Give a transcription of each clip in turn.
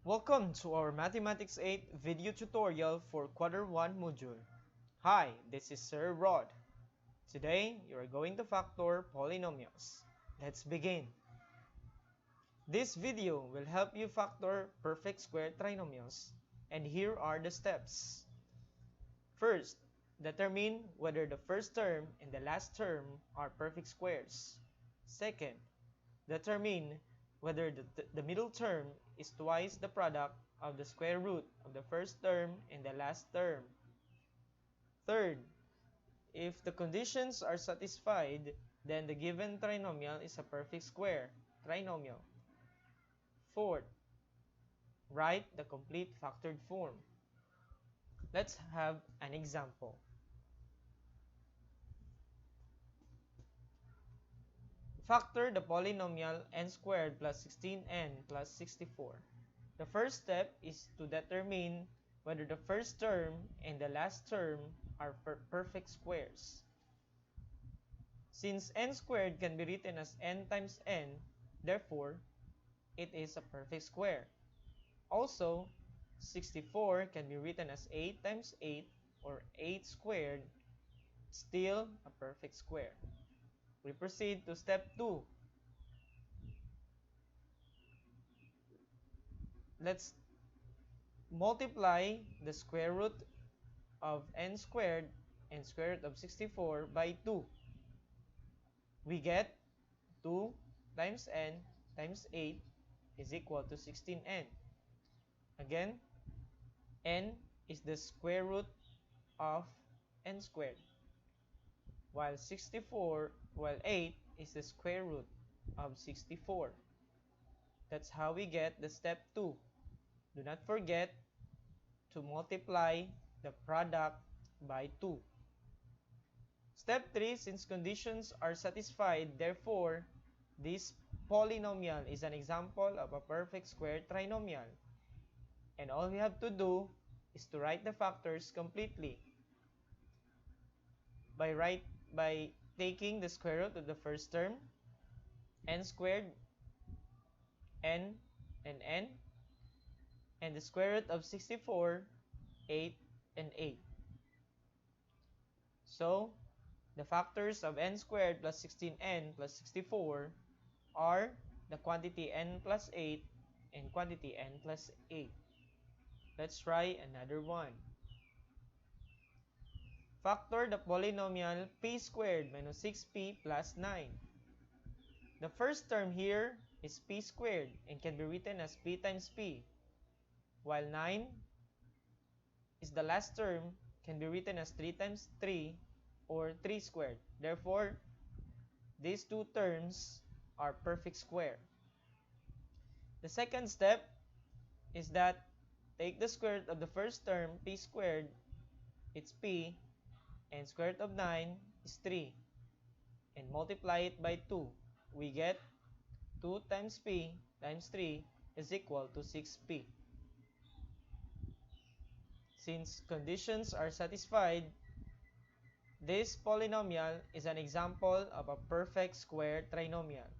Welcome to our Mathematics 8 video tutorial for Quarter 1 module. Hi, this is Sir Rod. Today, you are going to factor polynomials. Let's begin. This video will help you factor perfect square trinomials, and here are the steps. First, determine whether the first term and the last term are perfect squares. Second, determine whether the middle term is twice the product of the square root of the first term and the last term. Third, if the conditions are satisfied, then the given trinomial is a perfect square trinomial. Fourth, write the complete factored form. Let's have an example. Factor the polynomial n squared plus 16n plus 64. The first step is to determine whether the first term and the last term are perfect squares. Since n squared can be written as n times n, therefore, it is a perfect square. Also, 64 can be written as 8 times 8 or 8 squared, still a perfect square. We proceed to step 2. Let's multiply the square root of n squared and square root of 64 by 2. We get 2 times n times 8 is equal to 16n. Again, n is the square root of n squared, while 8 is the square root of 64. That's how we get the step 2. Do not forget to multiply the product by 2. Step 3, since conditions are satisfied, therefore, this polynomial is an example of a perfect square trinomial. And all we have to do is to write the factors completely by taking the square root of the first term, n squared, n, and the square root of 64, 8, and 8. So, the factors of n squared plus 16n plus 64 are the quantity n plus 8 and quantity n plus 8. Let's try another one. Factor the polynomial p squared minus 6p plus 9. The first term here is p squared and can be written as p times p, while 9 is the last term, can be written as 3 times 3 or 3 squared. Therefore, these two terms are perfect square. The second step is that take the square root of the first term, p squared, it's p, and square root of 9 is 3, and multiply it by 2. We get 2 times p times 3 is equal to 6p. Since conditions are satisfied, this polynomial is an example of a perfect square trinomial.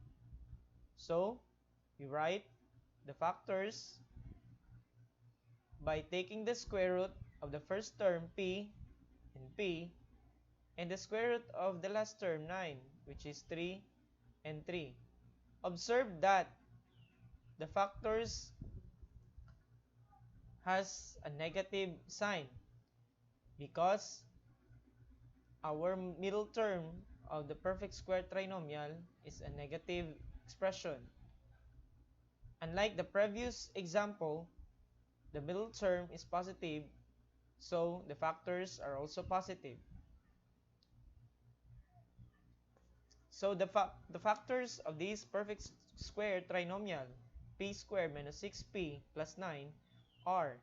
So, we write the factors by taking the square root of the first term p and the square root of the last term 9, which is 3 and 3. Observe that the factors has a negative sign because our middle term of the perfect square trinomial is a negative expression. Unlike the previous example, the middle term is positive, so the factors are also positive. So the factors of this perfect square trinomial, p squared minus 6p plus 9, are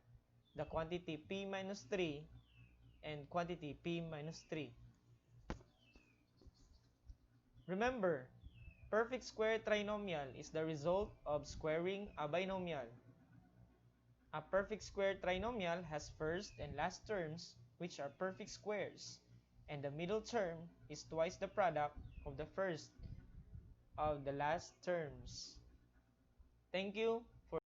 the quantity p minus 3 and quantity p minus 3. Remember, perfect square trinomial is the result of squaring a binomial. A perfect square trinomial has first and last terms which are perfect squares, and the middle term is twice the product of the first of the last terms. Thank you.